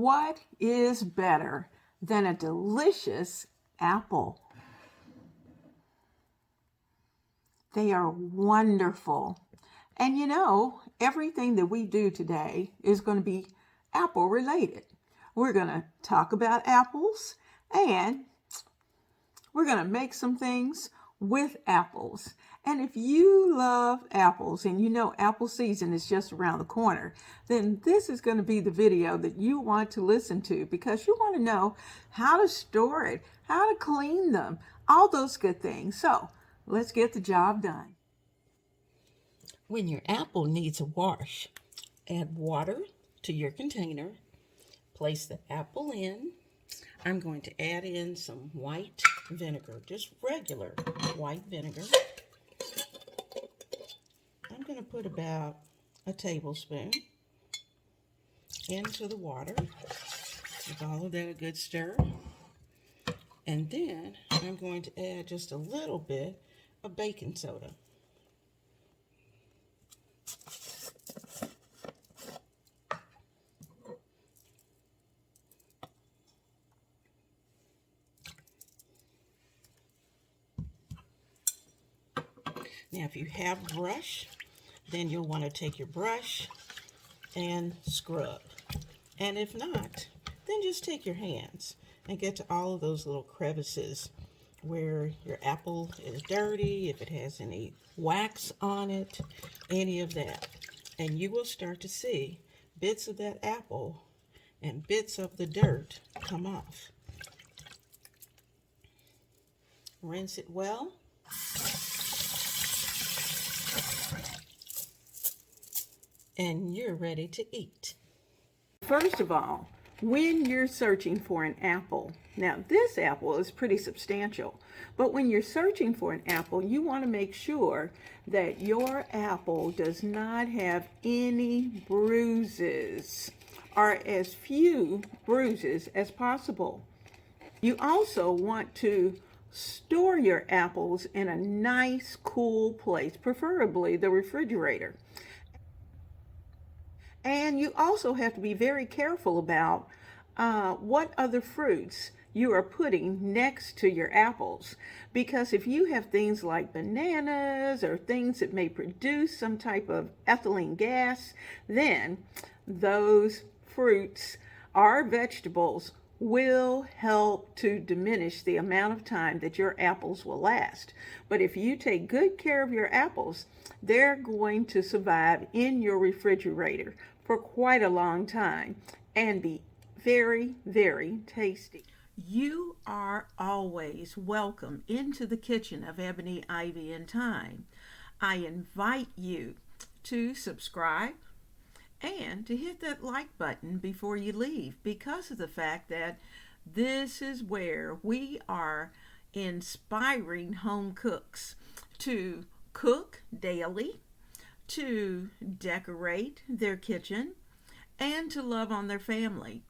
What is better than a delicious apple? They are wonderful. And you know, everything that we do today is going to be apple related. We're going to talk about apples and we're going to make some things with apples. And if you love apples and you know apple season is just around the corner, then this is going to be the video that you want to listen to because you want to know how to store it, how to clean them, all those good things. So let's get the job done. When your apple needs a wash, add water to your container, place the apple in. I'm going to add in some white vinegar, just regular white vinegar. I'm going to put about a tablespoon into the water. Give all of that a good stir. And then I'm going to add just a little bit of baking soda. Now, if you have a brush, then you'll want to take your brush and scrub. And if not, then just take your hands and get to all of those little crevices where your apple is dirty, if it has any wax on it, any of that. And you will start to see bits of that apple and bits of the dirt come off. Rinse it well. And you're ready to eat. First of all, when you're searching for an apple, now this apple is pretty substantial, but when you're searching for an apple, you want to make sure that your apple does not have any bruises or as few bruises as possible. You also want to store your apples in a nice, cool place, preferably the refrigerator. And you also have to be very careful about what other fruits you are putting next to your apples. Because if you have things like bananas or things that may produce some type of ethylene gas, then those fruits or vegetables will help to diminish the amount of time that your apples will last. But if you take good care of your apples, they're going to survive in your refrigerator for quite a long time and be very, very tasty. You are always welcome into the kitchen of Ebony Ivy Thyme. I invite you to subscribe and to hit that like button before you leave, because of the fact that this is where we are inspiring home cooks to cook daily, to decorate their kitchen, and to love on their family.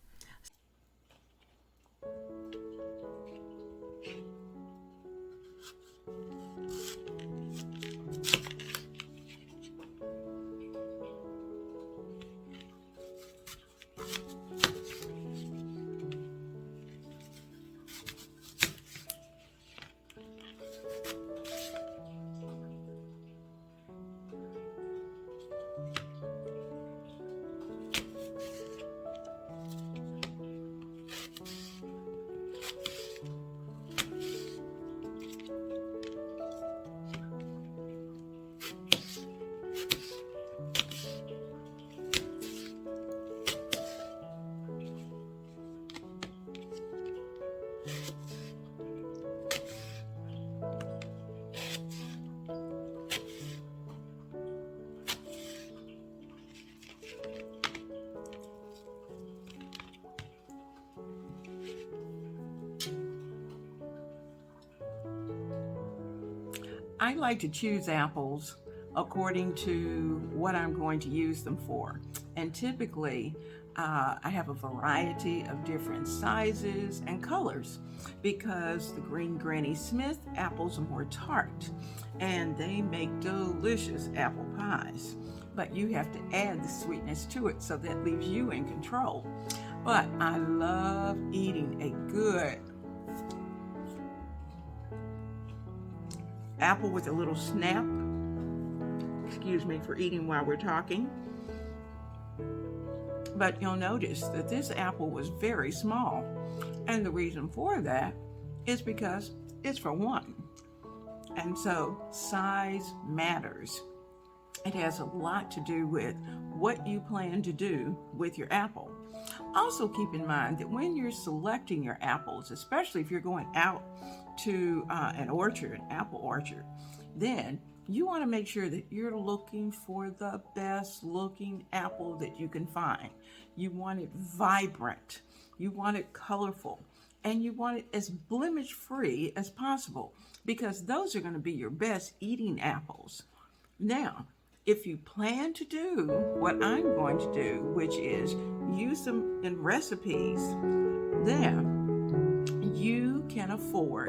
I like to choose apples according to what I'm going to use them for. And typically, I have a variety of different sizes and colors because the Green Granny Smith apples are more tart and they make delicious apple pies. But you have to add the sweetness to it, so that leaves you in control. But I love eating a good apple with a little snap. Excuse me for eating while we're talking. But you'll notice that this apple was very small. And the reason for that is because it's for one. And so size matters. It has a lot to do with what you plan to do with your apple. Also keep in mind that when you're selecting your apples, especially if you're going out to an orchard, an apple orchard, then you want to make sure that you're looking for the best looking apple that you can find. You want it vibrant, you want it colorful, and you want it as blemish free as possible, because those are going to be your best eating apples. Now, if you plan to do what I'm going to do, which is use them in recipes, then you can afford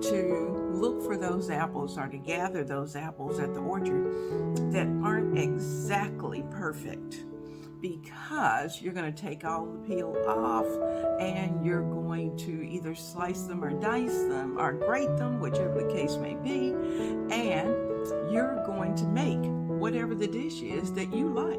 to look for those apples or to gather those apples at the orchard that aren't exactly perfect, because you're going to take all the peel off and you're going to either slice them or dice them or grate them, whichever the case may be, and you're going to make whatever the dish is that you like.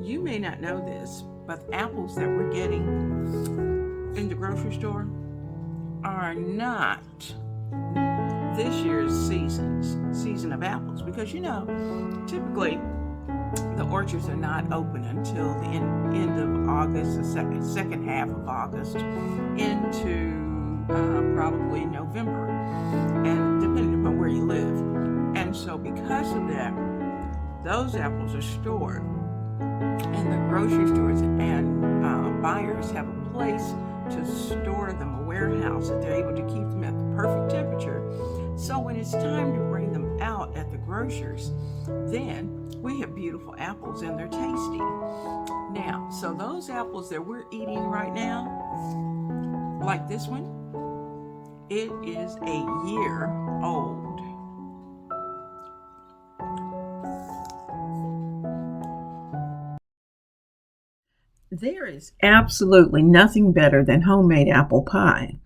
You may not know this, but the apples that we're getting in the grocery store are not this year's season of apples, because typically the orchards are not open until the end of August, the second half of August into probably November, and depending upon where you live. And so because of that, those apples are stored, and the grocery stores and buyers have a place to store them, a warehouse that they're able to keep them at the perfect temperature. So when it's time to bring them out at the grocers, then we have beautiful apples and they're tasty. Now, so those apples that we're eating right now, like this one, it is a year old. There is absolutely nothing better than homemade apple pie.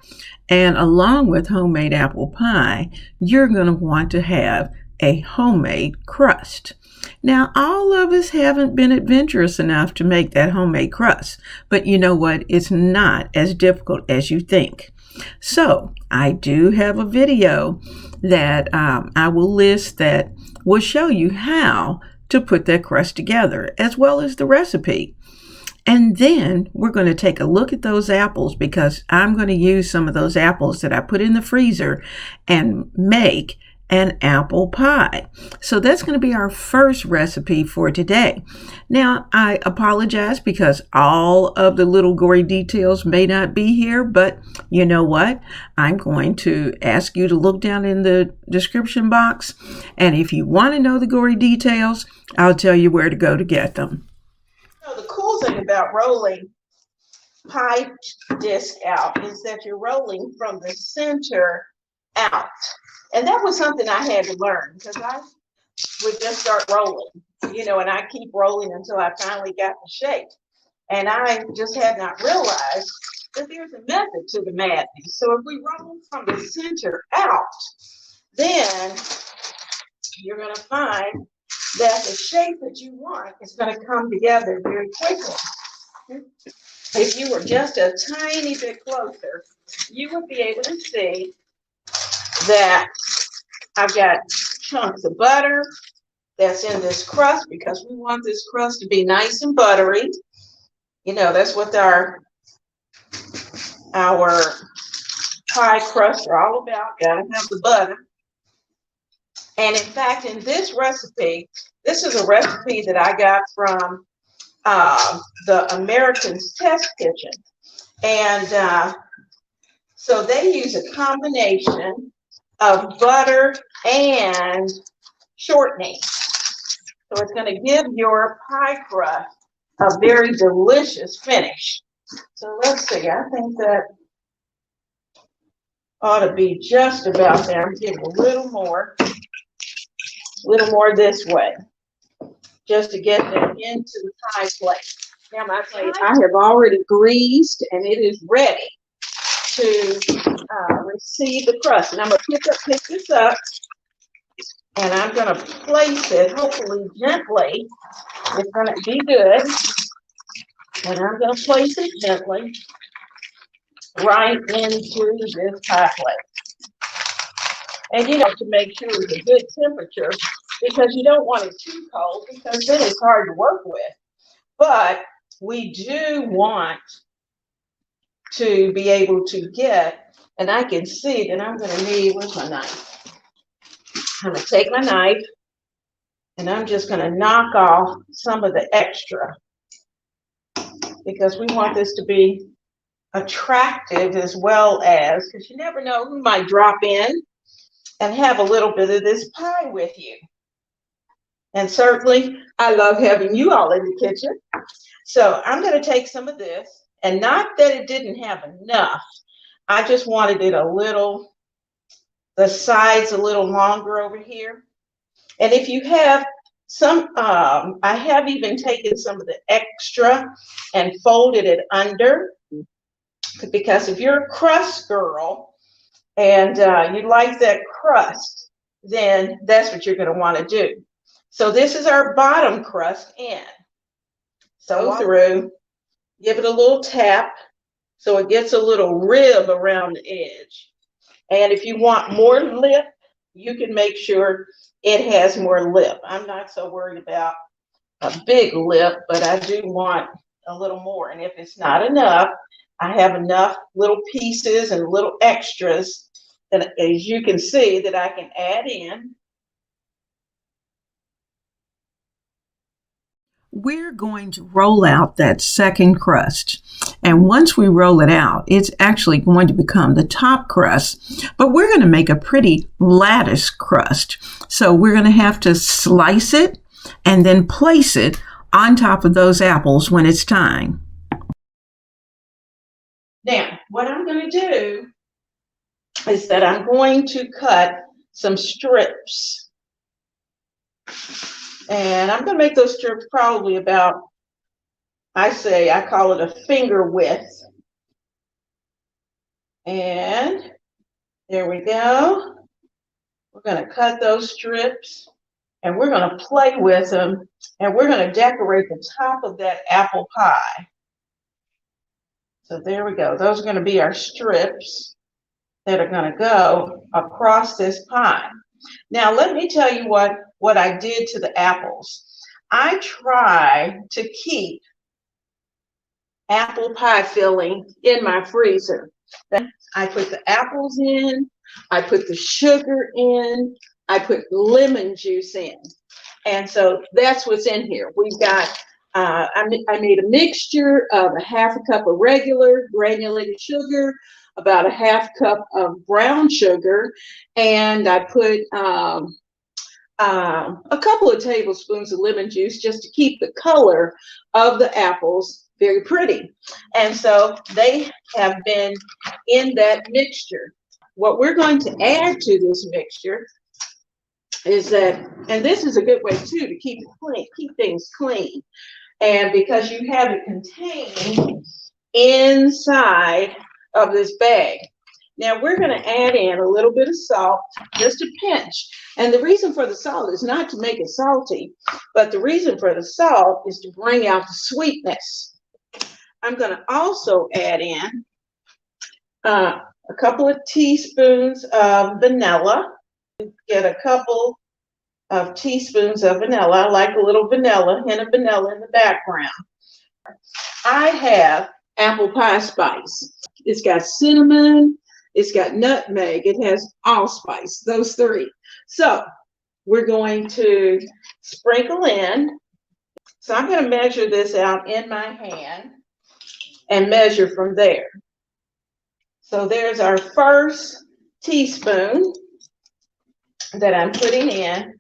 And along with homemade apple pie, you're going to want to have a homemade crust. Now, all of us haven't been adventurous enough to make that homemade crust, but you know what? It's not as difficult as you think. So I do have a video that I will list that will show you how to put that crust together, as well as the recipe. And then we're going to take a look at those apples, because I'm going to use some of those apples that I put in the freezer and make an apple pie. So that's going to be our first recipe for today. Now, I apologize because all of the little gory details may not be here, but you know what? I'm going to ask you to look down in the description box, and if you want to know the gory details, I'll tell you where to go to get them. So the cool thing about rolling pie disc out is that you're rolling from the center out. And that was something I had to learn, because I would just start rolling, and I keep rolling until I finally got the shape. And I just had not realized that there's a method to the madness. So if we roll from the center out, then you're going to find that the shape that you want is going to come together very quickly. If you were just a tiny bit closer, you would be able to see that I've got chunks of butter that's in this crust, because we want this crust to be nice and buttery. That's what our pie crusts are all about. Gotta have the butter. And in fact, in this recipe, this is a recipe that I got from the American's Test Kitchen. And so they use a combination of butter and shortening. So it's going to give your pie crust a very delicious finish. So let's see, I think that ought to be just about there. I'm getting a little more this way, just to get them into the pie plate. Now my plate I have already greased and it is ready to receive the crust. And I'm going to pick this up and I'm going to place it, hopefully gently. It's going to be good. And I'm going to place it gently right into this pie plate. And you have to make sure it's a good temperature because you don't want it too cold because then it's hard to work with. But we do want to be able to get, and I can see that I'm going to need, where's my knife? I'm going to take my knife and I'm just going to knock off some of the extra because we want this to be attractive as well as, because you never know who might drop in and have a little bit of this pie with you. And certainly I love having you all in the kitchen. So I'm going to take some of this, and not that it didn't have enough. I just wanted it a little, the sides a little longer over here. And if you have some, I have even taken some of the extra and folded it under, because if you're a crust girl and you like that crust, then that's what you're going to want to do. So this is our bottom crust in. So through, give it a little tap so it gets a little rib around the edge. And if you want more lip, you can make sure it has more lip. I'm not so worried about a big lip, but I do want a little more. And if it's not enough, I have enough little pieces and little extras that, as you can see, that I can add in. We're going to roll out that second crust. And once we roll it out, it's actually going to become the top crust. But we're going to make a pretty lattice crust. So we're going to have to slice it and then place it on top of those apples when it's time. Now, what I'm going to do is that I'm going to cut some strips. And I'm going to make those strips probably about, I call it a finger width. And there we go. We're going to cut those strips and we're going to play with them and we're going to decorate the top of that apple pie. So there we go. Those are going to be our strips that are going to go across this pie. Now, let me tell you what I did to the apples. I try to keep apple pie filling in my freezer. I put the apples in, I put the sugar in, I put lemon juice in. And so that's what's in here. We've got, I made a mixture of a half a cup of regular granulated sugar, about a half cup of brown sugar, and I put a couple of tablespoons of lemon juice just to keep the color of the apples very pretty. And so they have been in that mixture. What we're going to add to this mixture is that, and this is a good way too to keep it clean, keep things clean. And because you have it contained inside of this bag. Now we're going to add in a little bit of salt, just a pinch. And the reason for the salt is not to make it salty, but the reason for the salt is to bring out the sweetness. I'm going to also add in a couple of teaspoons of vanilla. Get a couple of teaspoons of vanilla. I like a little vanilla, hint of vanilla in the background. I have apple pie spice. It's got cinnamon, it's got nutmeg, it has allspice, those three. So we're going to sprinkle in. So I'm going to measure this out in my hand and measure from there. So there's our first teaspoon that I'm putting in.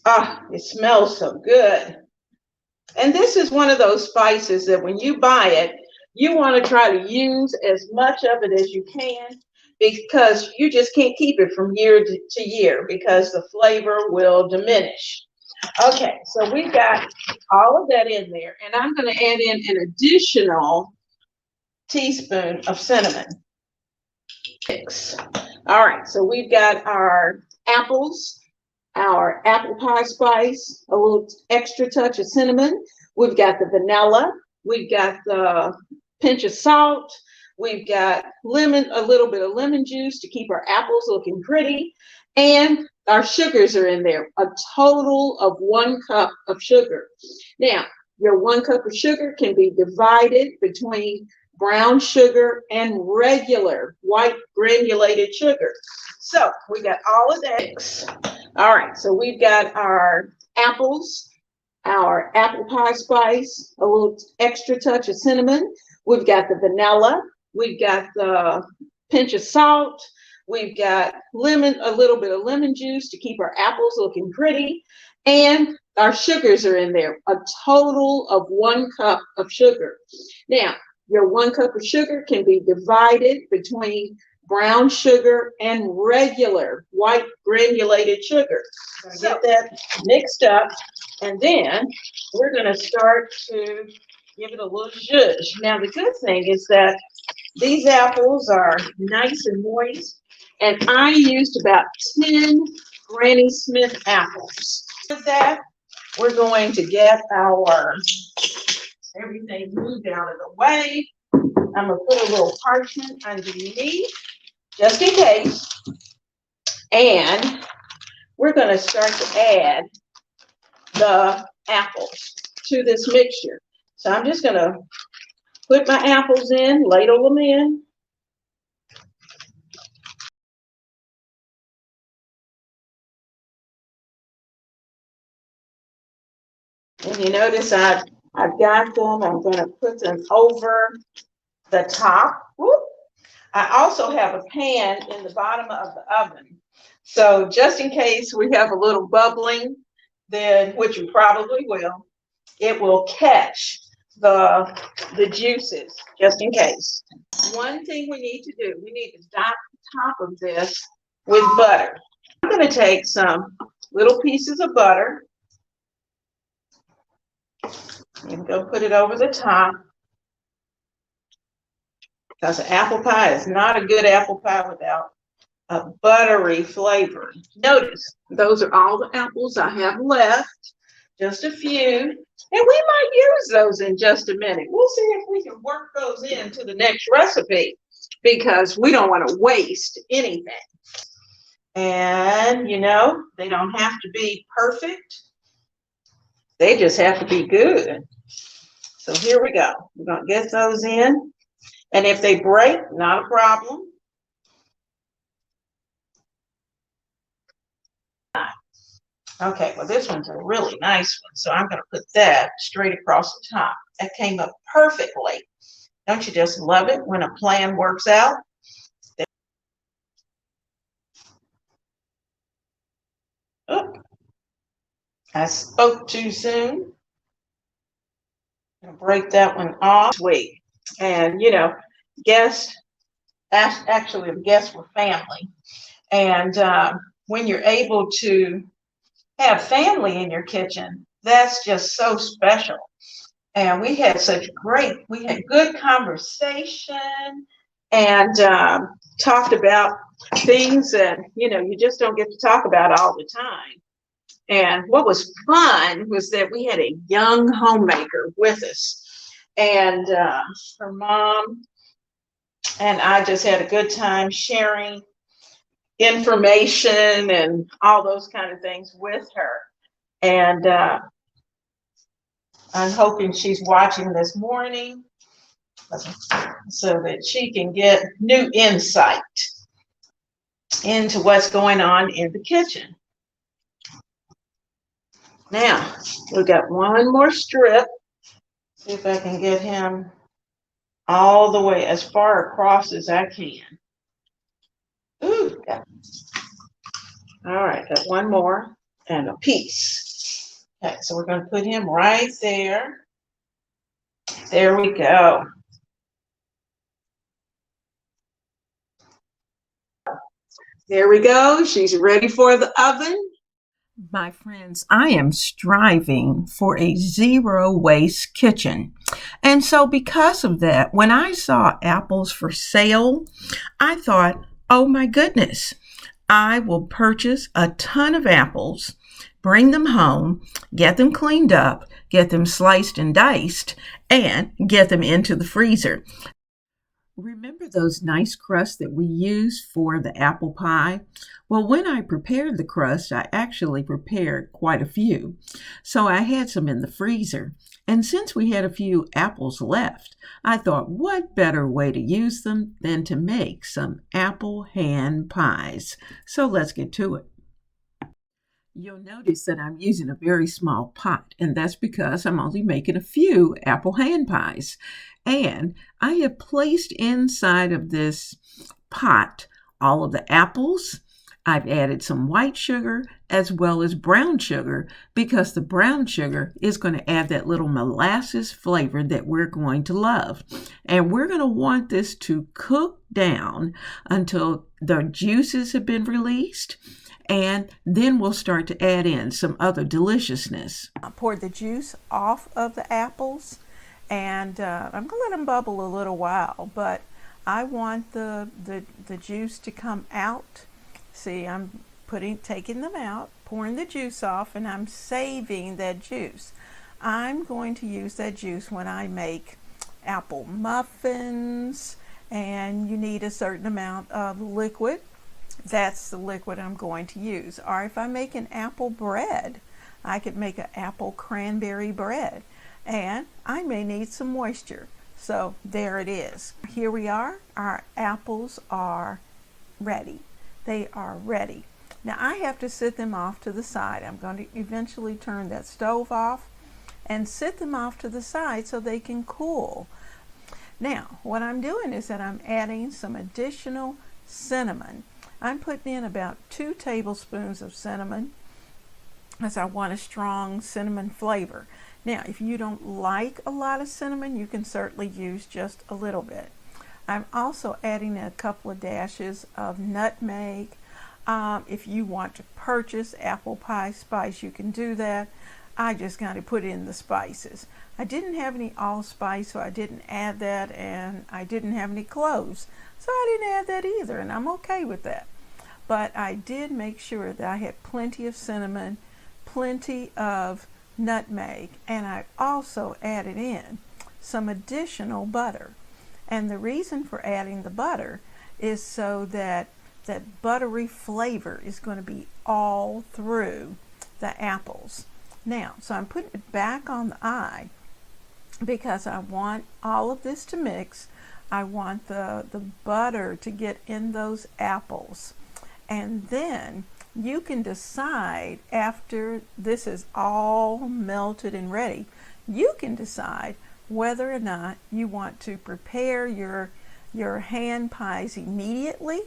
Ah, it smells so good. And this is one of those spices that when you buy it, you want to try to use as much of it as you can, because you just can't keep it from year to year because the flavor will diminish. Okay, so we've got all of that in there, and I'm going to add in an additional teaspoon of cinnamon. All right, so we've got our apples, our apple pie spice, a little extra touch of cinnamon. We've got the vanilla. We've got the pinch of salt. We've got lemon, a little bit of lemon juice to keep our apples looking pretty. And our sugars are in there, a total of 1 cup of sugar. Now, your 1 cup of sugar can be divided between brown sugar and regular white granulated sugar. So we got all of that. All right, so we've got our apples, our apple pie spice, a little extra touch of cinnamon. We've got the vanilla. We've got the pinch of salt. We've got lemon, a little bit of lemon juice to keep our apples looking pretty. And our sugars are in there, a total of 1 cup of sugar. Now, your 1 cup of sugar can be divided between brown sugar and regular white granulated sugar. So get that mixed up, and then we're going to start to give it a little zhuzh. Now, the good thing is that these apples are nice and moist, and I used about 10 Granny Smith apples. With that, we're going to get our everything moved out of the way. I'm going to put a little parchment underneath, just in case. And we're going to start to add the apples to this mixture. So I'm just going to put my apples in, ladle them in. And you notice I've got them. I'm going to put them over the top. Whoop. I also have a pan in the bottom of the oven. So just in case we have a little bubbling, then, which we probably will, it will catch the juices, just in case. One thing we need to do, we need to dot the top of this with butter. I'm going to take some little pieces of butter and go put it over the top, because an apple pie is not a good apple pie without a buttery flavor. Notice, those are all the apples I have left, just a few, and we might use those in just a minute. We'll see if we can work those into the next recipe, because we don't want to waste anything. And, you know, they don't have to be perfect. They just have to be good. So here we go. We're going to get those in. And if they break, not a problem. Okay, well, this one's a really nice one, so I'm going to put that straight across the top. That came up perfectly. Don't you just love it when a plan works out? Oh, I spoke too soon. I'm going to break that one off. Sweet. And, you know, guests, actually, the guests were family. And when you're able to have family in your kitchen, that's just so special. And we had good conversation, and talked about things that, you know, you just don't get to talk about all the time. And what was fun was that we had a young homemaker with us, and her mom and I just had a good time sharing information and all those kind of things with her. And I'm hoping she's watching this morning so that she can get new insight into what's going on in the kitchen. Now, we've got one more strip. See if I can get him all the way as far across as I can. Ooh, got all right, got one more and a piece. Okay, so we're going to put him right there. There we go. There we go. She's ready for the oven. My friends, I am striving for a zero waste kitchen. And so, because of that, when I saw apples for sale, I thought, oh my goodness, I will purchase a ton of apples, bring them home, get them cleaned up, get them sliced and diced, and get them into the freezer. Remember those nice crusts that we use for the apple pie? Well, when I prepared the crust, I actually prepared quite a few. So I had some in the freezer. And since we had a few apples left, I thought what better way to use them than to make some apple hand pies. So let's get to it. You'll notice that I'm using a very small pot, and that's because I'm only making a few apple hand pies. And I have placed inside of this pot all of the apples. I've added some white sugar as well as brown sugar because the brown sugar is going to add that little molasses flavor that we're going to love. And we're going to want this to cook down until the juices have been released. And then we'll start to add in some other deliciousness. I poured the juice off of the apples, and I'm going to let them bubble a little while, but I want the juice to come out. See, I'm taking them out, pouring the juice off, and I'm saving that juice. I'm going to use that juice when I make apple muffins, and you need a certain amount of liquid. That's the liquid I'm going to use. Or if I make an apple bread, I could make an apple cranberry bread, and I may need some moisture. So there it is. Here we are. Our apples are ready. They are ready. Now I have to sit them off to the side. I'm going to eventually turn that stove off and sit them off to the side so they can cool. Now what I'm doing is that I'm adding some additional cinnamon. I'm putting in about 2 tablespoons of cinnamon as I want a strong cinnamon flavor. Now, if you don't like a lot of cinnamon, you can certainly use just a little bit. I'm also adding a couple of dashes of nutmeg. If you want to purchase apple pie spice, you can do that. I just kind of put in the spices. I didn't have any allspice, so I didn't add that, and I didn't have any cloves, so I didn't add that either, and I'm okay with that. But I did make sure that I had plenty of cinnamon, plenty of nutmeg, and I also added in some additional butter. And the reason for adding the butter is so that that buttery flavor is going to be all through the apples. Now, so I'm putting it back on the eye because I want all of this to mix. I want the butter to get in those apples. And then you can decide after this is all melted and ready, you can decide whether or not you want to prepare your hand pies immediately,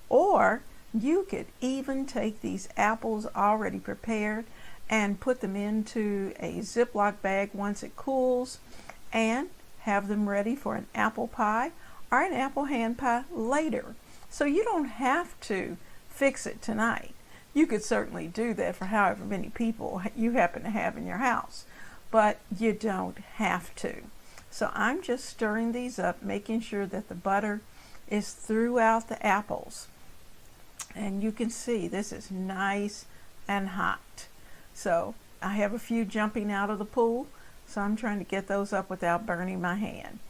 or you could even take these apples already prepared and put them into a Ziploc bag once it cools and have them ready for an apple pie or an apple hand pie later. So you don't have to fix it tonight. You could certainly do that for however many people you happen to have in your house, but you don't have to. So I'm just stirring these up, making sure that the butter is throughout the apples. And you can see this is nice and hot. So I have a few jumping out of the pool, so I'm trying to get those up without burning my hand.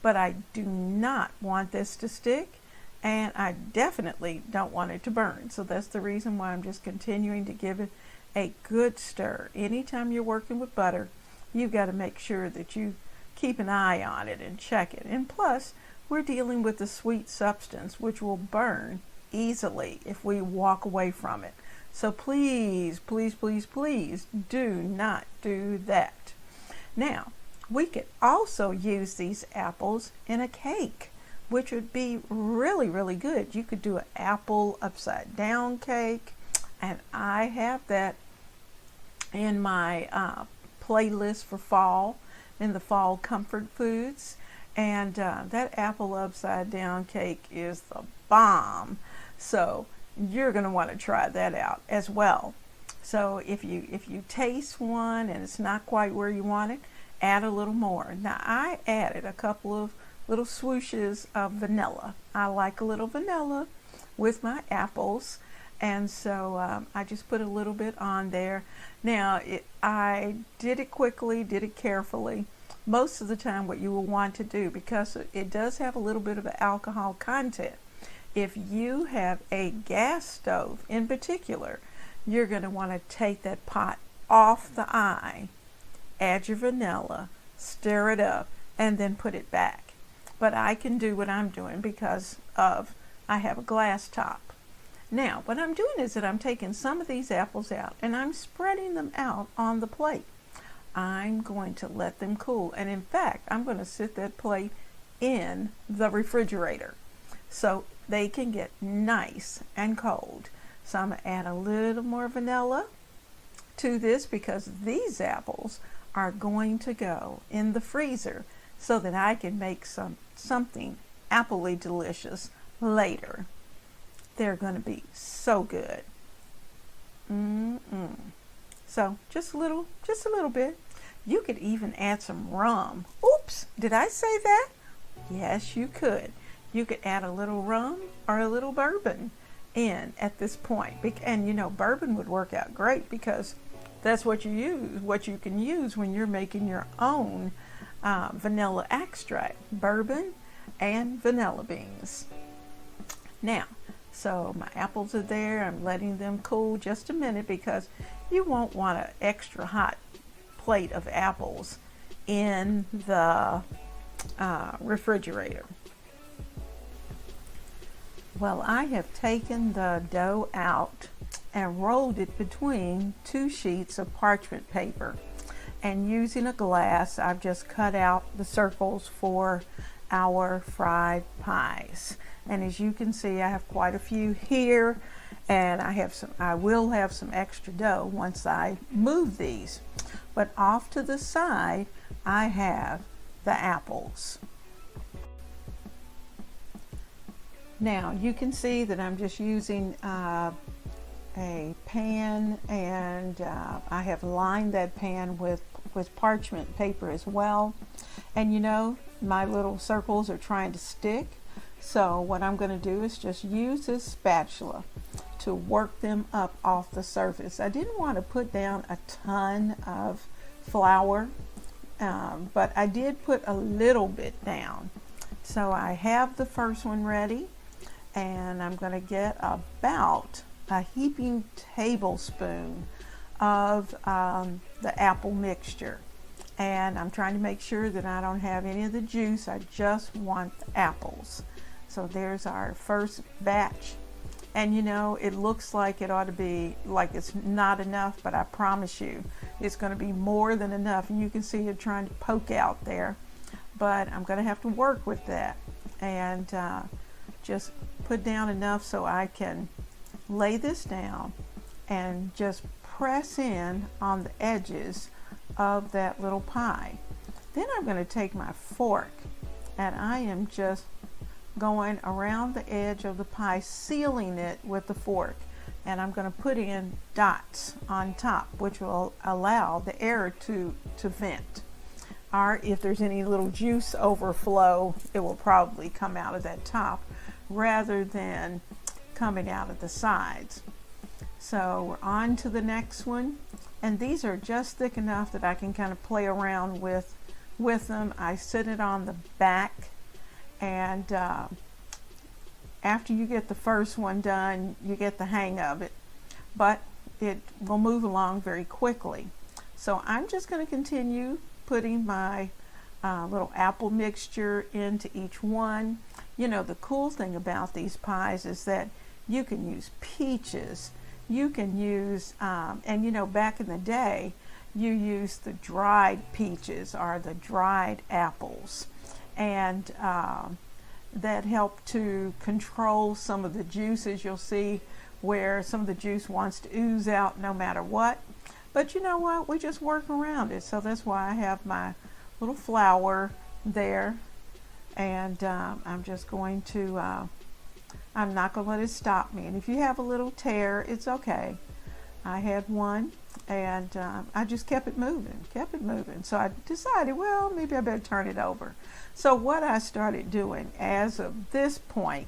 But I do not want this to stick, and I definitely don't want it to burn. So that's the reason why I'm just continuing to give it a good stir. Anytime you're working with butter, you've got to make sure that you keep an eye on it and check it. And plus, we're dealing with a sweet substance which will burn easily if we walk away from it. So please, please, please, please do not do that. Now, we could also use these apples in a cake, which would be really, really good. You could do an apple upside down cake, and I have that in my playlist for fall, in the fall comfort foods. And that apple upside down cake is the bomb. So you're going to want to try that out as well. So if you taste one and it's not quite where you want it, add a little more. Now I added a couple of little swooshes of vanilla. I like a little vanilla with my apples, and so I just put a little bit on there. Now I did it quickly, did it carefully. Most of the time what you will want to do, because it does have a little bit of an alcohol content, if you have a gas stove in particular, you're going to want to take that pot off the eye, add your vanilla, stir it up, and then put it back. But I can do what I'm doing because I have a glass top. Now, what I'm doing is that I'm taking some of these apples out and I'm spreading them out on the plate. I'm going to let them cool. And in fact, I'm going to sit that plate in the refrigerator so they can get nice and cold. So I'm going to add a little more vanilla to this because these apples are going to go in the freezer so that I can make something appley delicious later. They're going to be so good. So just a little bit. You could even add some rum. Oops, did I say that? Yes, you could. You could add a little rum or a little bourbon in at this point. And you know, bourbon would work out great because that's what you can use when you're making your own vanilla extract, bourbon and vanilla beans. Now, so my apples are there. I'm letting them cool just a minute because you won't want an extra hot plate of apples in the refrigerator. Well, I have taken the dough out and rolled it between two sheets of parchment paper. And using a glass, I've just cut out the circles for our fried pies. And as you can see, I have quite a few here, and I will have some extra dough once I move these. But off to the side, I have the apples. Now you can see that I'm just using a pan, and I have lined that pan with parchment paper as well. And you know, my little circles are trying to stick. So what I'm going to do is just use this spatula to work them up off the surface. I didn't want to put down a ton of flour, but I did put a little bit down. So I have the first one ready, and I'm going to get about a heaping tablespoon of the apple mixture. And I'm trying to make sure that I don't have any of the juice. I just want the apples. So there's our first batch. And you know, it looks like it ought to be like it's not enough, but I promise you it's going to be more than enough. And you can see it trying to poke out there, but I'm going to have to work with that and just put down enough so I can lay this down and just press in on the edges of that little pie. Then I'm going to take my fork and I am just going around the edge of the pie, sealing it with the fork, and I'm going to put in dots on top, which will allow the air to vent. Or if there's any little juice overflow, it will probably come out of that top rather than coming out of the sides. So we're on to the next one, and these are just thick enough that I can kind of play around with them. I sit it on the back, and after you get the first one done, you get the hang of it, but it will move along very quickly. So I'm just going to continue putting my little apple mixture into each one. You know, the cool thing about these pies is that you can use peaches, you can use, and you know, back in the day, you used the dried peaches or the dried apples, and that helped to control some of the juices. You'll see where some of the juice wants to ooze out no matter what. But you know what? We just work around it. So that's why I have my little flour there. And I'm just going to, I'm not going to let it stop me. And if you have a little tear, it's okay. I had one, and I just kept it moving. So I decided, well, maybe I better turn it over. So what I started doing as of this point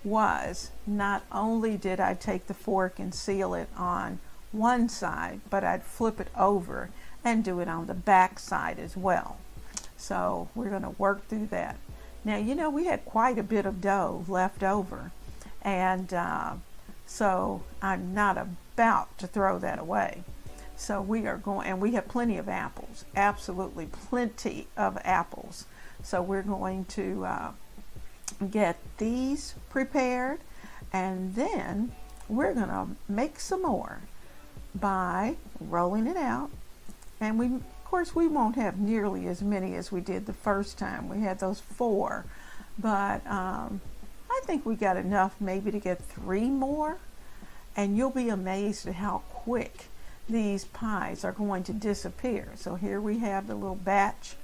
was, not only did I take the fork and seal it on one side, but I'd flip it over and do it on the back side as well. So we're going to work through that. Now, you know, we had quite a bit of dough left over, and so I'm not about to throw that away. So we are going, and we have plenty of apples, absolutely plenty of apples. So we're going to get these prepared, and then we're going to make some more by rolling it out. And we, of course, we won't have nearly as many as we did the first time. We had those 4, but I think we got enough maybe to get 3 more, and you'll be amazed at how quick these pies are going to disappear. So here we have the little batch.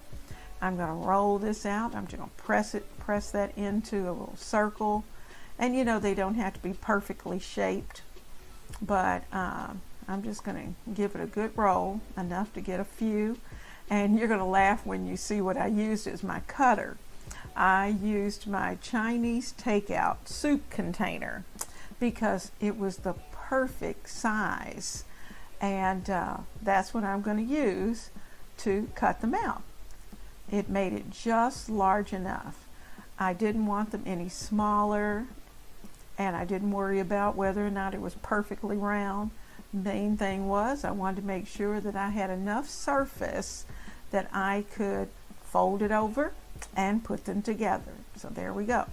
I'm going to roll this out. I'm just going to press that into a little circle. And you know, they don't have to be perfectly shaped, but I'm just going to give it a good roll, enough to get a few. And you're going to laugh when you see what I used as my cutter. I used my Chinese takeout soup container because it was the perfect size. And that's what I'm going to use to cut them out. It made it just large enough. I didn't want them any smaller, and I didn't worry about whether or not it was perfectly round. Main thing was I wanted to make sure that I had enough surface that I could fold it over and put them together. So there we go.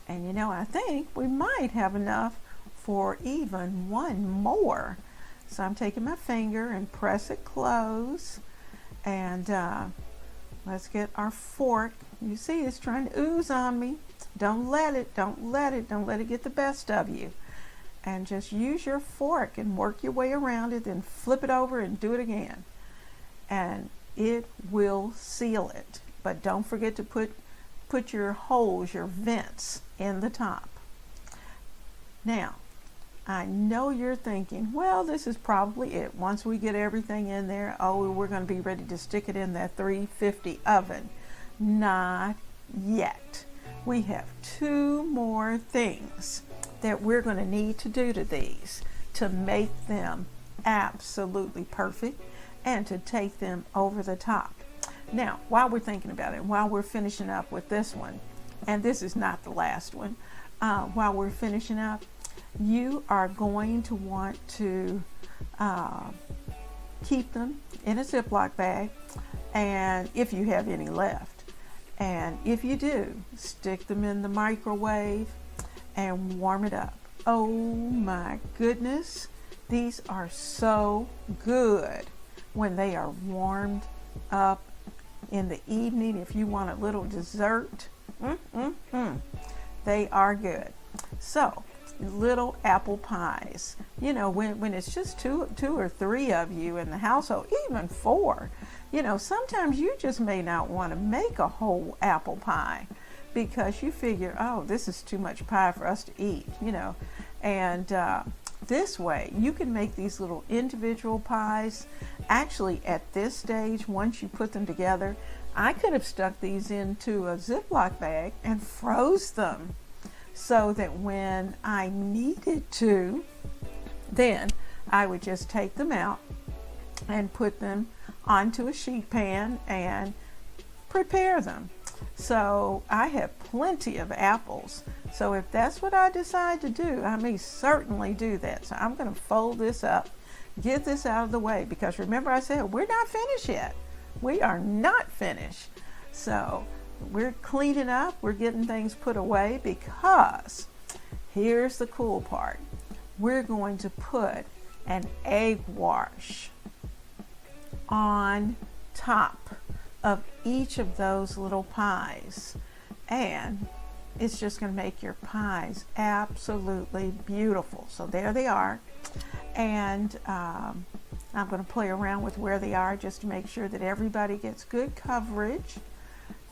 And you know, I think we might have enough for even one more. So I'm taking my finger and press it close, and let's get our fork. You see, it's trying to ooze on me. Don't let it get the best of you. And just use your fork and work your way around it, then flip it over and do it again. And it will seal it. But don't forget to put your holes, your vents, in the top. Now, I know you're thinking, well, this is probably it. Once we get everything in there, oh, we're going to be ready to stick it in that 350 oven. Not yet. We have 2 more things that we're going to need to do to these to make them absolutely perfect and to take them over the top. Now, while we're thinking about it, while we're finishing up with this one, and this is not the last one, while we're finishing up, you are going to want to keep them in a Ziploc bag, and if you have any left, and if you do, stick them in the microwave and warm it up. Oh my goodness, these are so good when they are warmed up in the evening. If you want a little dessert, they are good. So little apple pies, you know, when it's just two or 3 of you in the household, even 4, you know, sometimes you just may not want to make a whole apple pie because you figure, oh, this is too much pie for us to eat, you know. And this way you can make these little individual pies. Actually, at this stage, once you put them together, I could have stuck these into a Ziploc bag and froze them so that when I needed to, then I would just take them out and put them onto a sheet pan and prepare them. So I have plenty of apples. So if that's what I decide to do, I may certainly do that. So I'm going to fold this up, get this out of the way, because remember I said we're not finished yet. We are not finished. So we're cleaning up, we're getting things put away, because here's the cool part. we're going to put an egg wash on top of each of those little pies, and it's just going to make your pies absolutely beautiful. So there they are, and I'm going to play around with where they are just to make sure that everybody gets good coverage.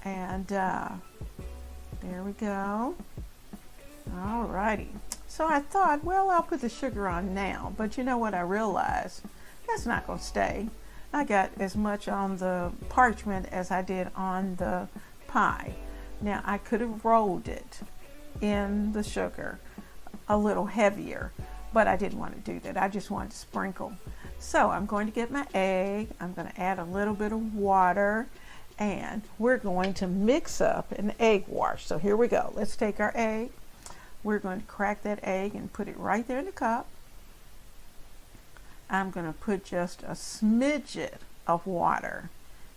And there we go. All righty. So I thought, well, I'll put the sugar on now, but you know what I realized? That's not going to stay. I got as much on the parchment as I did on the pie. Now I could have rolled it in the sugar a little heavier, but I didn't want to do that. I just wanted to sprinkle. So I'm going to get my egg. I'm going to add a little bit of water, and we're going to mix up an egg wash. So here we go. Let's take our egg. We're going to crack that egg and put it right there in the cup. I'm going to put just a smidget of water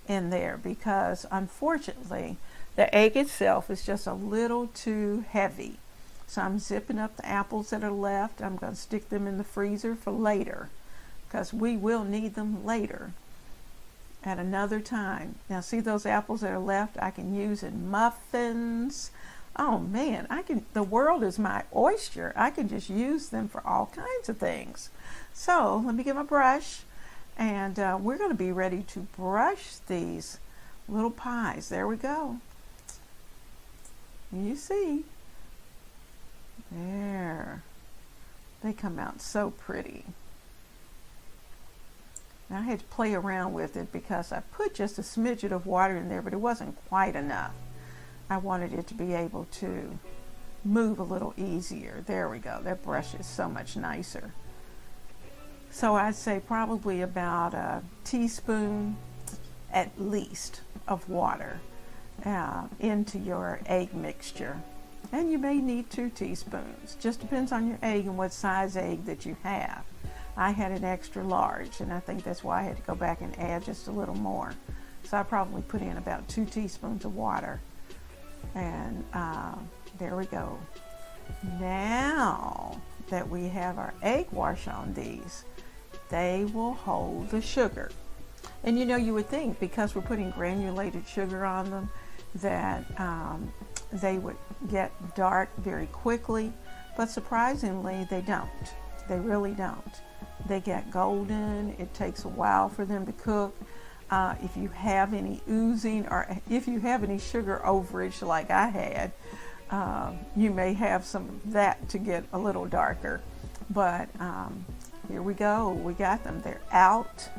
in there because unfortunately the egg itself is just a little too heavy. So I'm zipping up the apples that are left. I'm going to stick them in the freezer for later because we will need them later at another time. Now see those apples that are left? I can use in muffins. Oh man, the world is my oyster. I can just use them for all kinds of things. So let me get my brush, and we're going to be ready to brush these little pies. There we go. You see, there, they come out so pretty. Now I had to play around with it because I put just a smidget of water in there, but it wasn't quite enough. I wanted it to be able to move a little easier. There we go. That brush is so much nicer. So I'd say probably about a teaspoon at least of water into your egg mixture. And you may need 2 teaspoons. Just depends on your egg and what size egg that you have. I had an extra large, and I think that's why I had to go back and add just a little more. So I probably put in about 2 teaspoons of water. And there we go. Now that we have our egg wash on these, they will hold the sugar. And you know, you would think because we're putting granulated sugar on them that they would get dark very quickly, but surprisingly they don't. They really don't. They get golden. It takes a while for them to cook. If you have any oozing or if you have any sugar overage like I had, you may have some of that to get a little darker. But here we go. We got them. They're out.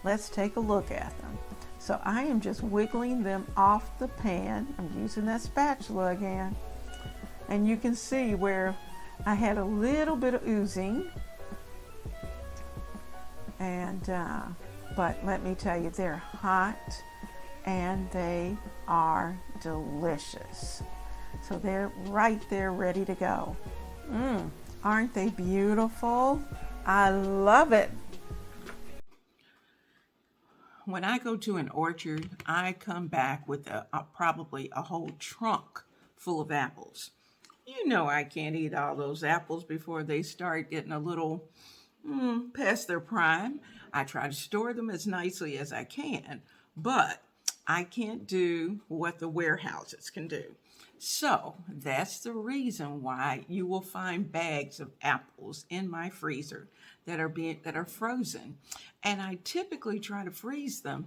Let's take a look at them. So I am just wiggling them off the pan. I'm using that spatula again. And you can see where I had a little bit of oozing. And but let me tell you, they're hot and they are delicious. So they're right there ready to go. Aren't they beautiful? I love it. When I go to an orchard, I come back with probably a whole trunk full of apples. You know I can't eat all those apples before they start getting a little past their prime. I try to store them as nicely as I can, but I can't do what the warehouses can do. So that's the reason why you will find bags of apples in my freezer that are frozen. And I typically try to freeze them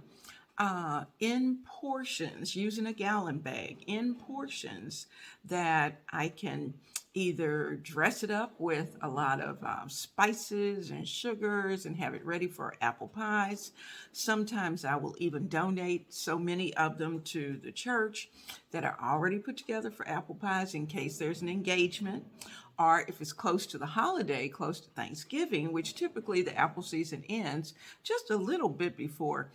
in portions, using a gallon bag, in portions that I can either dress it up with a lot of spices and sugars and have it ready for apple pies. Sometimes I will even donate so many of them to the church that are already put together for apple pies in case there's an engagement, or if it's close to the holiday, close to Thanksgiving, which typically the apple season ends just a little bit before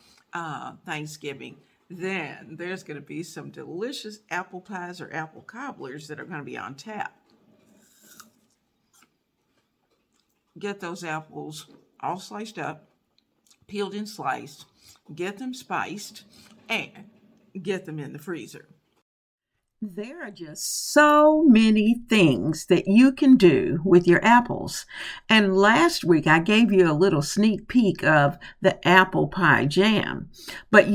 Thanksgiving. Then there's going to be some delicious apple pies or apple cobblers that are going to be on tap. Get those apples all sliced up, peeled and sliced, get them spiced, and get them in the freezer. There are just so many things that you can do with your apples. And last week I gave you a little sneak peek of the apple pie jam. But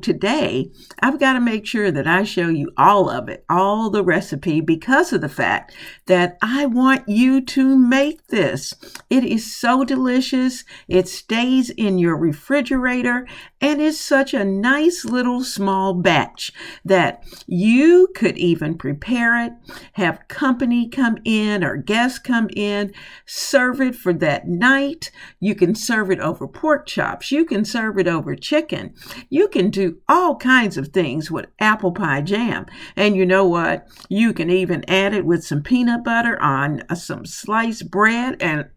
today I've got to make sure that I show you all of it, all the recipe, because of the fact that I want you to make this. It is so delicious. It stays in your refrigerator, and it's such a nice little small batch that you could even prepare it, have company come in or guests come in, serve it for that night. You can serve it over pork chops. You can serve it over chicken. You can do all kinds of things with apple pie jam. And you know what? You can even add it with some peanut butter on some sliced bread, and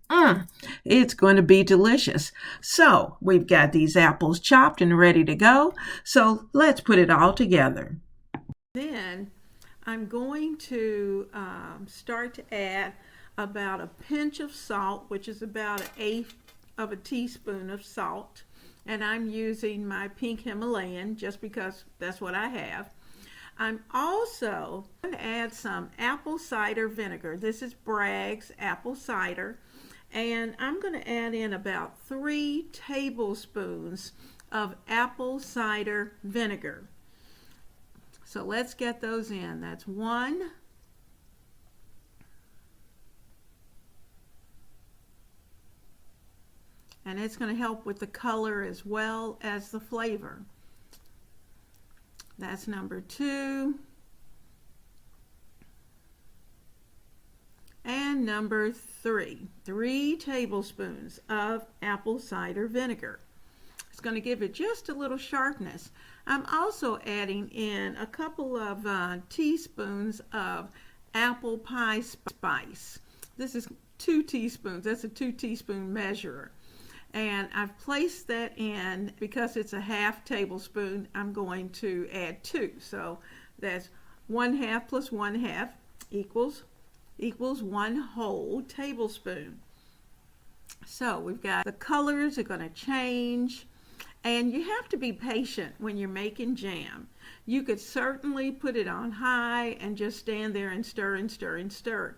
it's going to be delicious. So we've got these apples chopped and ready to go. So let's put it all together. Then I'm going to start to add about a pinch of salt, which is about 1/8 of a teaspoon of salt. And I'm using my pink Himalayan just because that's what I have. I'm also going to add some apple cider vinegar. This is Bragg's apple cider. And I'm going to add in about 3 tablespoons of apple cider vinegar. So let's get those in. That's 1. And it's going to help with the color as well as the flavor. That's number 2. And number 3. 3 tablespoons of apple cider vinegar. It's going to give it just a little sharpness. I'm also adding in a couple of teaspoons of apple pie spice. This is 2 teaspoons. That's a 2 teaspoon measure. And I've placed that in because it's a 1/2 tablespoon. I'm going to add 2. So that's 1/2 plus 1/2 equals 1 whole tablespoon. So we've got the colors are going to change. And you have to be patient when you're making jam. You could certainly put it on high and just stand there and stir and stir and stir.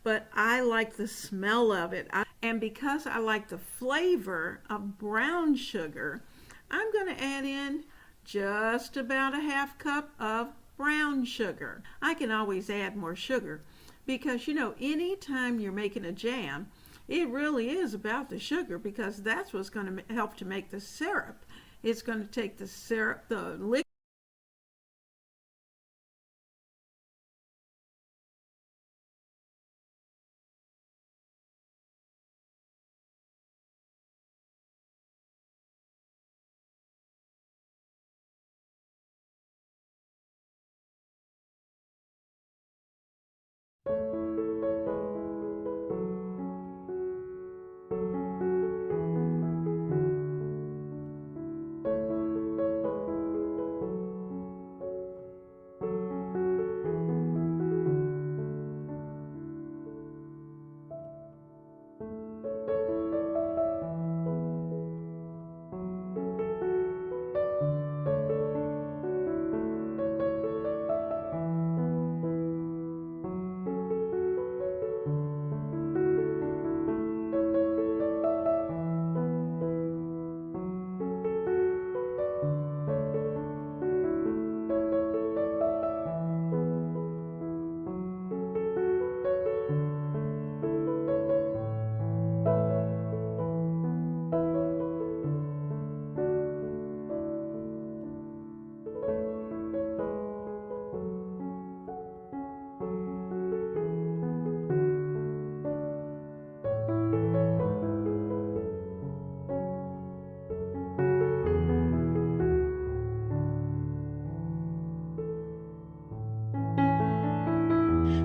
But I like the smell of it. And because I like the flavor of brown sugar, I'm going to add in just about a 1/2 cup of brown sugar. I can always add more sugar because, anytime you're making a jam, it really is about the sugar because that's what's going to help to make the syrup. It's going to take the syrup, the liquid.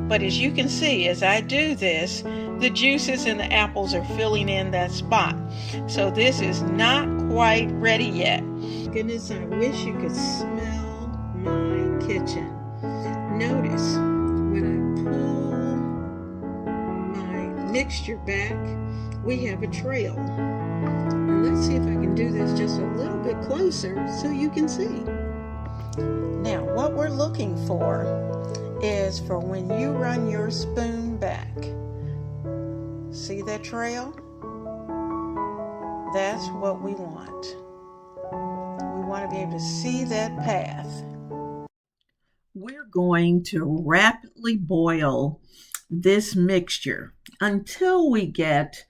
But as you can see, as I do this, the juices in the apples are filling in that spot. So this is not quite ready yet. Goodness, I wish you could smell my kitchen. Notice when I pull my mixture back, we have a trail. And let's see if I can do this just a little bit closer so you can see. Now, what we're looking for is for when you run your spoon back. See that trail? That's what we want. We want to be able to see that path. We're going to rapidly boil this mixture until we get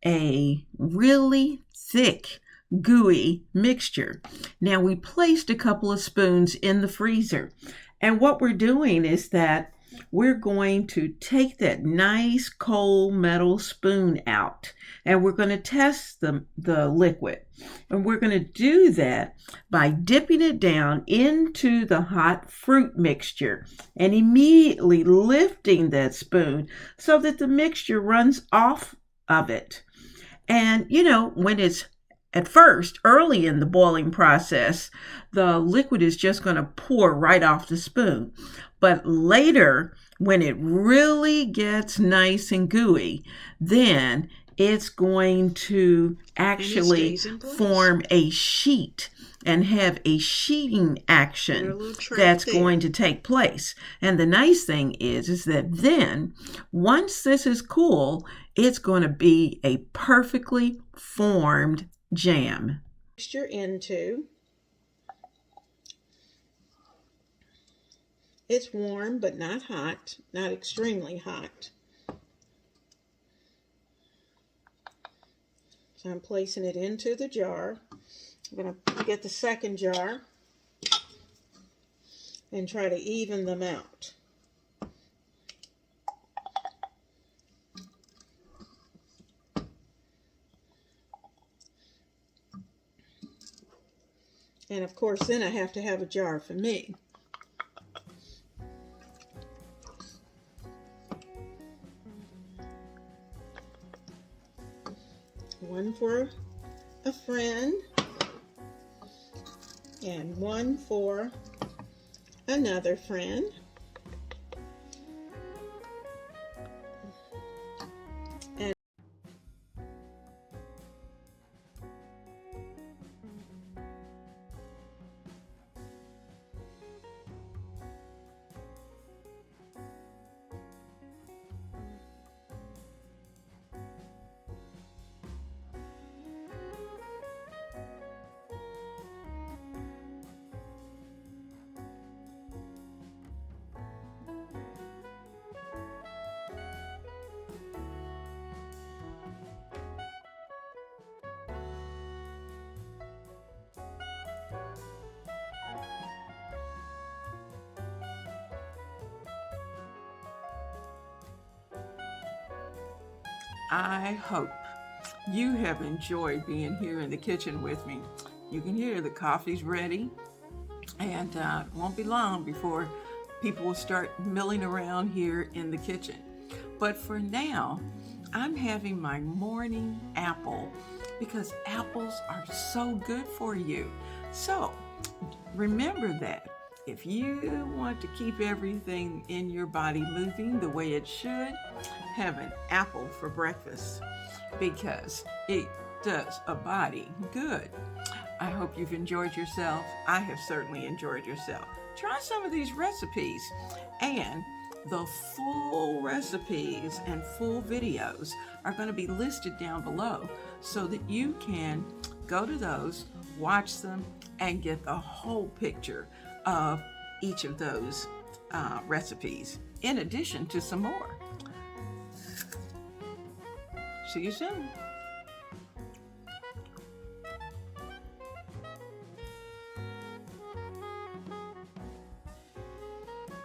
a really thick, gooey mixture. Now, we placed a couple of spoons in the freezer, and what we're doing is that we're going to take that nice cold metal spoon out, and we're going to test the liquid. And we're going to do that by dipping it down into the hot fruit mixture and immediately lifting that spoon so that the mixture runs off of it. And when it's at first, early in the boiling process, the liquid is just going to pour right off the spoon. But later, when it really gets nice and gooey, then it's going to actually form a sheet and have a sheeting action that's going to take place. And the nice thing is that then, once this is cool, it's going to be a perfectly formed jam. Mixture into. It's warm but not hot, not extremely hot. So I'm placing it into the jar. I'm going to get the second jar and try to even them out. And of course, then I have to have a jar for me. One for a friend and one for another friend. I hope you have enjoyed being here in the kitchen with me. You can hear the coffee's ready, and it won't be long before people will start milling around here in the kitchen. But for now, I'm having my morning apple because apples are so good for you. So remember that if you want to keep everything in your body moving the way it should, have an apple for breakfast because it does a body good. I hope you've enjoyed yourself. I have certainly enjoyed yourself. Try some of these recipes, and the full recipes and full videos are going to be listed down below so that you can go to those, watch them, and get the whole picture of each of those recipes, in addition to some more. See you soon.